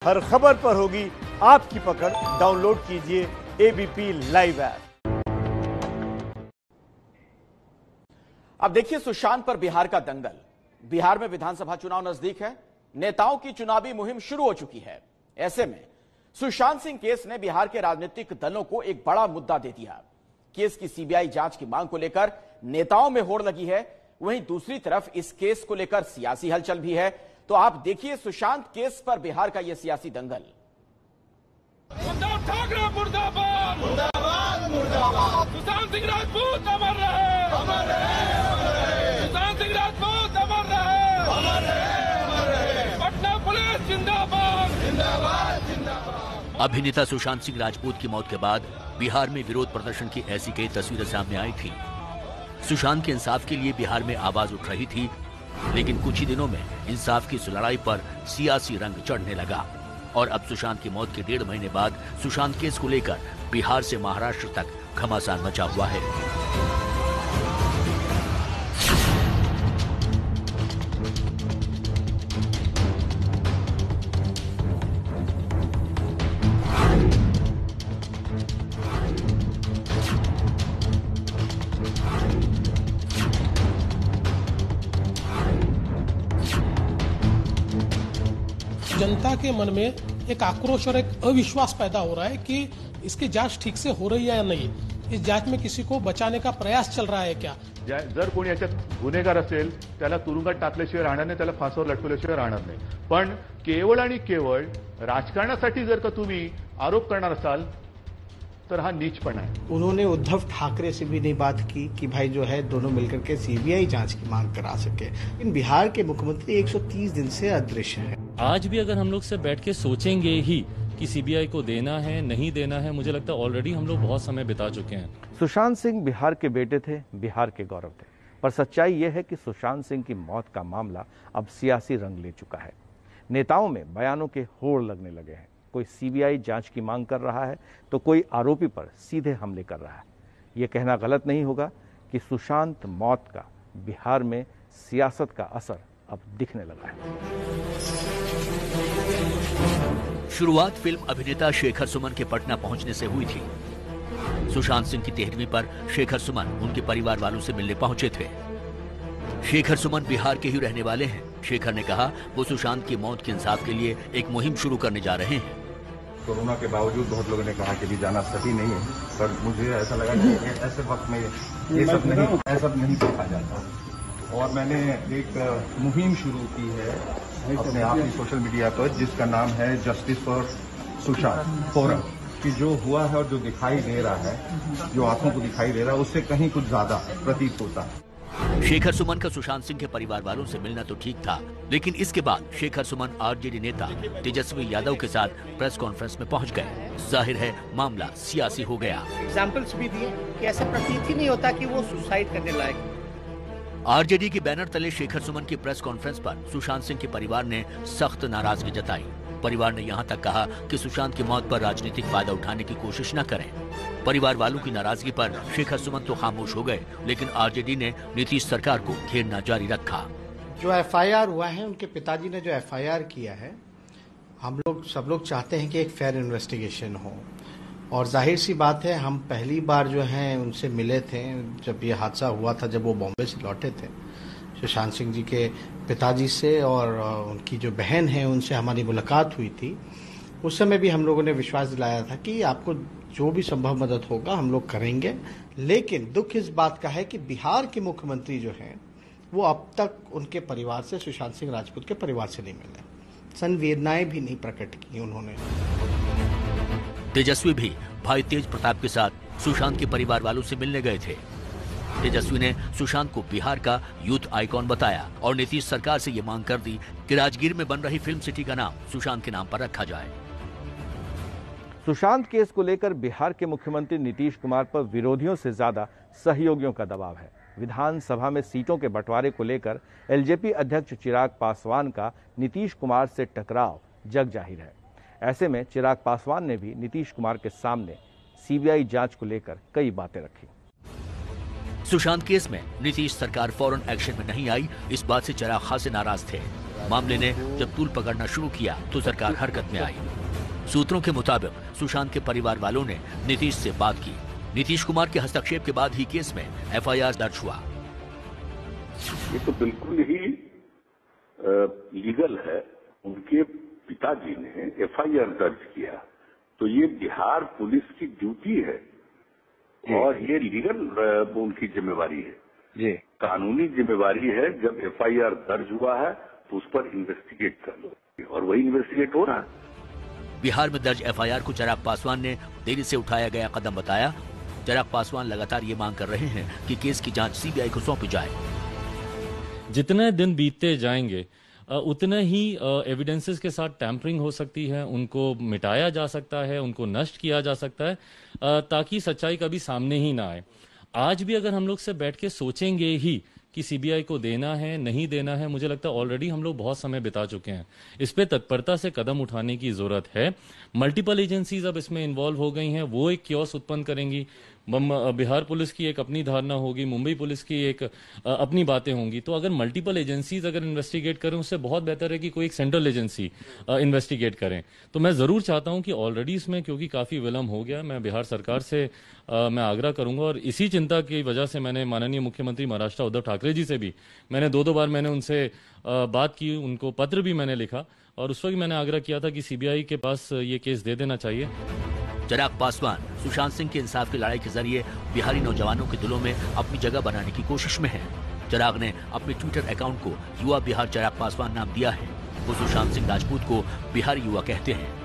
हर खबर पर होगी आपकी पकड़। डाउनलोड कीजिए एबीपी लाइव ऐप। अब देखिए सुशांत पर बिहार का दंगल। बिहार में विधानसभा चुनाव नजदीक है, नेताओं की चुनावी मुहिम शुरू हो चुकी है। ऐसे में सुशांत सिंह केस ने बिहार के राजनीतिक दलों को एक बड़ा मुद्दा दे दिया। केस की सीबीआई जांच की मांग को लेकर नेताओं में होड़ लगी है, वहीं दूसरी तरफ इस केस को लेकर सियासी हलचल भी है। तो आप देखिए सुशांत केस पर बिहार का यह सियासी दंगल। उद्धव ठाकरे मुर्दाबाद, मुर्दाबाद, मुर्दाबाद। सुशांत सिंह राजपूत अमर रहे, अमर रहे, अमर रहे। सुशांत सिंह राजपूत अमर रहे, अमर रहे, अमर रहे। पटना पुलिस जिंदाबाद, जिंदाबाद, जिंदाबाद। अभिनेता सुशांत सिंह राजपूत की मौत के बाद बिहार में विरोध प्रदर्शन की ऐसी कई तस्वीरें सामने आई थी। सुशांत के इंसाफ के लिए बिहार में आवाज उठ रही थी, लेकिन कुछ ही दिनों में इंसाफ की इस लड़ाई पर सियासी रंग चढ़ने लगा और अब सुशांत की मौत के 1.5 महीने बाद सुशांत केस को लेकर बिहार से महाराष्ट्र तक घमासान मचा हुआ है। जनता के मन में एक आक्रोश और एक अविश्वास पैदा हो रहा है कि इसकी जांच ठीक से हो रही है या नहीं, इस जांच में किसी को बचाने का प्रयास चल रहा है क्या। जर कोणी याच्यात गुन्हेगार असेल त्याला तुरुंगात टाकल्याशिवाय राहणार नाही, त्याला फासावर लटकवल्याशिवाय राहणार नाही। पण केवळ आणि केवळ राजकारणासाठी जर का तुम्ही आरोप करणार असाल तर हा नीचपणा है। उन्होंने उद्धव ठाकरे से भी नहीं बात की कि भाई जो है दोनों मिलकर के सीबीआई जांच की मांग करा सके। इन बिहार के मुख्यमंत्री 130 दिन से अदृश्य हैं। आज भी अगर हम लोग से बैठ के सोचेंगे ही कि सीबीआई को देना है नहीं देना है, मुझे लगता है ऑलरेडी हम लोग बहुत समय बिता चुके हैं। सुशांत सिंह बिहार के बेटे थे, बिहार के गौरव थे, पर सच्चाई यह है कि सुशांत सिंह की मौत का मामला अब सियासी रंग ले चुका है। नेताओं में बयानों के होड़ लगने लगे हैं। कोई सीबीआई जांच की मांग कर रहा है तो कोई आरोपी पर सीधे हमले कर रहा है। यह कहना गलत नहीं होगा कि सुशांत मौत का बिहार में सियासत का असर अब दिखने लगा है। शुरुआत फिल्म अभिनेता शेखर सुमन के पटना पहुंचने से हुई थी। सुशांत सिंह की 13वीं पर शेखर सुमन उनके परिवार वालों से मिलने पहुंचे थे। शेखर सुमन बिहार के ही रहने वाले हैं। शेखर ने कहा वो सुशांत की मौत के इंसाफ के लिए एक मुहिम शुरू करने जा रहे हैं। कोरोना के बावजूद बहुत लोगों ने कहा कि भी जाना सही नहीं है, पर मुझे ऐसा लगा कि ऐसे वक्त में ये सब नहीं देखा जाता। और मैंने एक मुहिम शुरू की है अपने आप ही सोशल मीडिया पर, जिसका नाम है जस्टिस फॉर सुशांत फोरम। कि जो हुआ है और जो दिखाई दे रहा है, जो आंखों को दिखाई दे रहा है, उससे कहीं कुछ ज्यादा प्रतीत होता है। शेखर सुमन का सुशांत सिंह के परिवार वालों से मिलना तो ठीक था, लेकिन इसके बाद शेखर सुमन आरजेडी नेता तेजस्वी यादव के साथ प्रेस कॉन्फ्रेंस में पहुंच गए। जाहिर है मामला सियासी हो गया। एग्जाम्पल्स भी दिए कि ऐसा प्रतीत ही नहीं होता कि वो सुसाइड करने लायक। आरजेडी के बैनर तले शेखर सुमन की प्रेस कॉन्फ्रेंस पर सुशांत सिंह के परिवार ने सख्त नाराजगी जताई। परिवार ने यहां तक कहा कि सुशांत की मौत पर राजनीतिक फायदा उठाने की कोशिश न करें। परिवार वालों की नाराजगी पर शेखर सुमन तो खामोश हो गए, लेकिन आरजेडी ने नीतीश सरकार को घेरना जारी रखा। जो एफआईआर हुआ है, उनके पिताजी ने जो एफआईआर किया है, हम लोग सब लोग चाहते हैं कि एक फेयर इन्वेस्टिगेशन हो। और जाहिर सी बात है, हम पहली बार जो है उनसे मिले थे जब ये हादसा हुआ था, जब वो बॉम्बे से लौटे थे। सुशांत सिंह जी के पिताजी से और उनकी जो बहन है उनसे हमारी मुलाकात हुई थी। उस समय भी हम लोगों ने विश्वास दिलाया था कि आपको जो भी संभव मदद होगा हम लोग करेंगे। लेकिन दुख इस बात का है कि बिहार के मुख्यमंत्री जो हैं वो अब तक उनके परिवार से, सुशांत सिंह राजपूत के परिवार से नहीं मिले। संवेदनाएं भी नहीं प्रकट की उन्होंने। तेजस्वी भी भाई तेज प्रताप के साथ सुशांत के परिवार वालों से मिलने गए थे। तेजस्वी ने सुशांत को बिहार का यूथ आइकॉन बताया और नीतीश सरकार से ये मांग कर दी कि राजगीर में बन रही फिल्म सिटी का नाम सुशांत के नाम पर रखा जाए। सुशांत केस को लेकर बिहार के मुख्यमंत्री नीतीश कुमार पर विरोधियों से ज्यादा सहयोगियों का दबाव है। विधानसभा में सीटों के बंटवारे को लेकर एलजेपी अध्यक्ष चिराग पासवान का नीतीश कुमार से टकराव जग जाहिर है। ऐसे में चिराग पासवान ने भी नीतीश कुमार के सामने सीबीआई जांच को लेकर कई बातें रखी। सुशांत केस में नीतीश सरकार फौरन एक्शन में नहीं आई, इस बात से चिराग खासे नाराज थे। मामले ने जब तूल पकड़ना शुरू किया तो सरकार हरकत में आई। सूत्रों के मुताबिक सुशांत के परिवार वालों ने नीतीश से बात की। नीतीश कुमार के हस्तक्षेप के बाद ही केस में एफआईआर दर्ज हुआ। ये तो बिल्कुल ही लीगल है। उनके पिताजी ने एफआईआर दर्ज किया तो ये बिहार पुलिस की ड्यूटी है और ये लीगल उनकी जिम्मेवारी है, ये कानूनी जिम्मेवारी है। जब एफआईआर दर्ज हुआ है तो उस पर इन्वेस्टिगेट कर लो और वही इन्वेस्टिगेट हो रहा है। बिहार में दर्ज एफआईआर को चिराग पासवान ने देरी से उठाया गया कदम बताया। चिराग पासवान लगातार ये मांग कर रहे हैं कि केस की जांच सीबीआई को सौंपी जाए। जितने दिन बीतते जाएंगे उतने ही एविडेंसेस के साथ टैंपरिंग हो सकती है, उनको मिटाया जा सकता है, उनको नष्ट किया जा सकता है, ताकि सच्चाई कभी सामने ही ना आए। आज भी अगर हम लोग से बैठ के सोचेंगे ही कि सीबीआई को देना है नहीं देना है, मुझे लगता है ऑलरेडी हम लोग बहुत समय बिता चुके हैं। इस पे तत्परता से कदम उठाने की जरूरत है। मल्टीपल एजेंसीज अब इसमें इन्वॉल्व हो गई हैं, वो एक क्योस उत्पन्न करेंगी। बिहार पुलिस की एक अपनी धारणा होगी, मुंबई पुलिस की एक अपनी बातें होंगी। तो अगर मल्टीपल एजेंसीज अगर इन्वेस्टिगेट करें, उससे बहुत बेहतर है कि कोई एक सेंट्रल एजेंसी इन्वेस्टिगेट करें। तो मैं जरूर चाहता हूं कि ऑलरेडी इसमें क्योंकि काफी विलंब हो गया, मैं बिहार सरकार से मैं आग्रह करूंगा और इसी चिंता की वजह से मैंने माननीय मुख्यमंत्री महाराष्ट्र उद्धव ठाकरे जी से भी मैंने दो बार मैंने उनसे बात की, उनको पत्र भी मैंने लिखा और उस वक्त मैंने आग्रह किया था कि सीबीआई के पास ये केस दे देना चाहिए। चिराग पासवान सुशांत सिंह के इंसाफ की लड़ाई के जरिए बिहारी नौजवानों के दिलों में अपनी जगह बनाने की कोशिश में है। चिराग ने अपने ट्विटर अकाउंट को युवा बिहार चिराग पासवान नाम दिया है। वो सुशांत सिंह राजपूत को बिहारी युवा कहते हैं।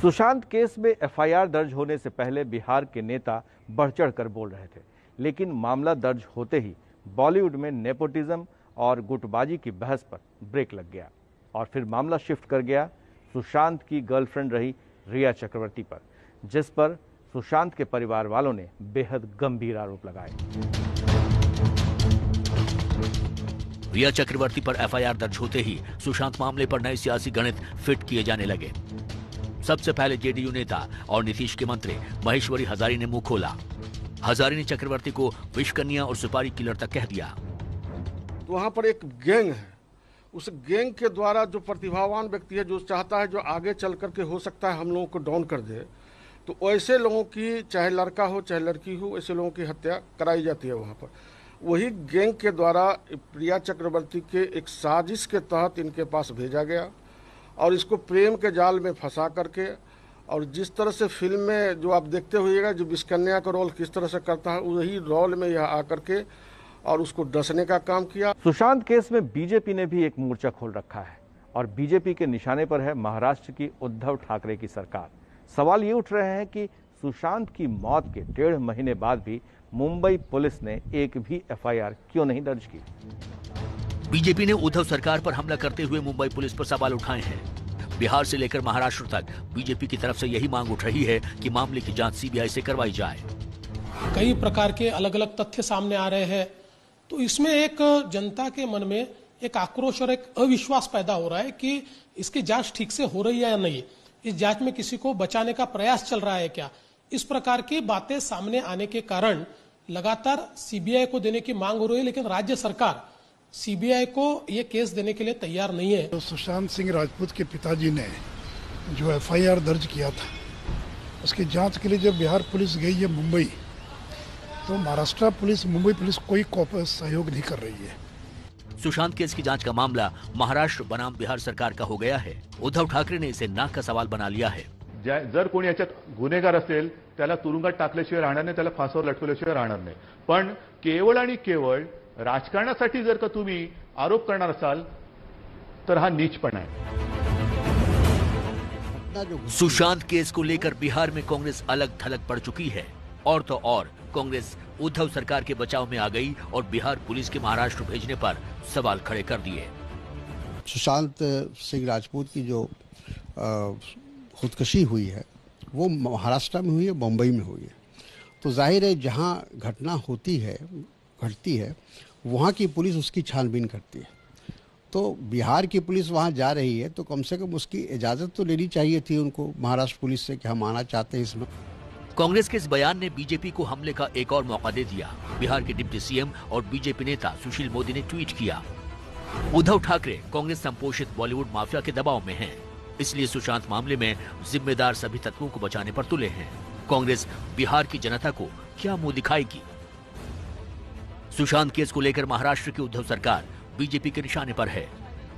सुशांत केस में एफआईआर दर्ज होने से पहले बिहार के नेता बढ़ चढ़ कर बोल रहे थे, लेकिन मामला दर्ज होते ही बॉलीवुड में नेपोटिज्म और गुटबाजी की बहस पर ब्रेक लग गया और फिर मामला शिफ्ट कर गया सुशांत की गर्लफ्रेंड रही रिया चक्रवर्ती पर, जिस पर सुशांत के परिवार वालों ने बेहद गंभीर आरोप लगाए। रिया चक्रवर्ती पर एफआईआर दर्ज होते ही सुशांत मामले पर नए सियासी गणित फिट किए जाने लगे। सबसे पहले जेडीयू नेता और नीतीश के मंत्री महेश्वरी हजारी ने मुंह खोला। हजारी ने चक्रवर्ती को विषकन्या और सुपारी किलर तक कह दिया। तो वहां पर एक गैंग है, उस गैंग के द्वारा जो प्रतिभावान व्यक्ति है, जो चाहता है जो आगे चल करके हो सकता है हम लोगों को डाउन कर दे, तो ऐसे लोगों की, चाहे लड़का हो चाहे लड़की हो, ऐसे लोगों की हत्या कराई जाती है वहाँ पर। वही गैंग के द्वारा प्रिया चक्रवर्ती के एक साजिश के तहत इनके पास भेजा गया और इसको प्रेम के जाल में फंसा करके, और जिस तरह से फिल्म में जो आप देखते हुएगा जो विषकन्या का रोल किस तरह से करता है, वही रोल में यह आकर के और उसको डसने का काम किया। सुशांत केस में बीजेपी ने भी एक मोर्चा खोल रखा है और बीजेपी के निशाने पर है महाराष्ट्र की उद्धव ठाकरे की सरकार। सवाल ये उठ रहे हैं कि सुशांत की मौत के 1.5 महीने बाद भी मुंबई पुलिस ने एक भी एफआईआर क्यों नहीं दर्ज की। बीजेपी ने उद्धव सरकार पर हमला करते हुए मुंबई पुलिस पर सवाल उठाए हैं। बिहार से लेकर महाराष्ट्र तक बीजेपी की तरफ से यही मांग उठ रही है कि मामले की जांच सीबीआई से करवाई जाए। कई प्रकार के अलग अलग तथ्य सामने आ रहे हैं, तो इसमें एक जनता के मन में एक आक्रोश और एक अविश्वास पैदा हो रहा है कि इसकी जांच ठीक से हो रही है या नहीं, इस जांच में किसी को बचाने का प्रयास चल रहा है क्या। इस प्रकार की बातें सामने आने के कारण लगातार सीबीआई को देने की मांग हो रही है, लेकिन राज्य सरकार सीबीआई को ये केस देने के लिए तैयार नहीं है। तो सुशांत सिंह राजपूत के पिताजी ने जो एफआईआर दर्ज किया था, उसकी जांच के लिए जब बिहार पुलिस गई है मुंबई, तो महाराष्ट्र पुलिस, मुंबई पुलिस कोई सहयोग नहीं कर रही है। सुशांत केस की जांच का मामला महाराष्ट्र बनाम बिहार सरकार का हो गया है। उद्धव ठाकरे ने इसे नाक का सवाल बना लिया है। जर कोणी याच्यात गुन्हेगार असेल त्याला तुरुंगात टाकल्याशिवाय राहणार नाही, त्याला फासावर लटकवल्याशिवाय राहणार नाही। पण केवळ आणि केवळ राजकारणासाठी जर का तुम्ही आरोप करणार असाल तर हा नीचपणा है। सुशांत केस को लेकर बिहार में कांग्रेस अलग थलग पड़ चुकी है और तो और कांग्रेस उद्धव सरकार के बचाव में आ गई और बिहार पुलिस के महाराष्ट्र भेजने पर सवाल खड़े कर दिए। सुशांत सिंह राजपूत की जो खुदकुशी हुई है वो महाराष्ट्र में हुई है, मुंबई में हुई है। तो जाहिर है जहां घटना घटती है वहां की पुलिस उसकी छानबीन करती है। तो बिहार की पुलिस वहां जा रही है तो कम से कम उसकी इजाजत तो लेनी चाहिए थी उनको महाराष्ट्र पुलिस से कि हम आना चाहते हैं इसमें। कांग्रेस के इस बयान ने बीजेपी को हमले का एक और मौका दे दिया। बिहार के डिप्टी सीएम और बीजेपी नेता सुशील मोदी ने ट्वीट किया, उद्धव ठाकरे कांग्रेस संपोषित बॉलीवुड माफिया के दबाव में हैं, इसलिए सुशांत मामले में जिम्मेदार सभी तत्वों को बचाने पर तुले हैं। कांग्रेस बिहार की जनता को क्या मुंह दिखाएगी? सुशांत केस को लेकर महाराष्ट्र की उद्धव सरकार बीजेपी के निशाने पर है।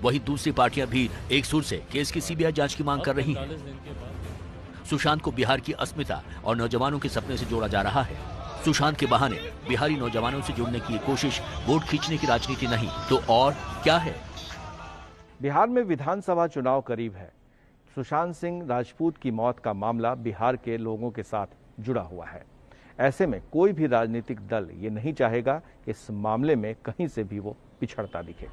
वहीं दूसरी पार्टियां भी एक सुर से केस की सीबीआई जांच की मांग कर रही हैं। सुशांत को बिहार की अस्मिता और नौजवानों के सपने से जोड़ा जा रहा है। सुशांत के बहाने बिहारी नौजवानों से जुड़ने की कोशिश वोट खींचने की राजनीति नहीं तो और क्या है? बिहार में विधानसभा चुनाव करीब है। सुशांत सिंह राजपूत की मौत का मामला बिहार के लोगों के साथ जुड़ा हुआ है। ऐसे में कोई भी राजनीतिक दल ये नहीं चाहेगा कि इस मामले में कहीं से भी वो पिछड़ता दिखे।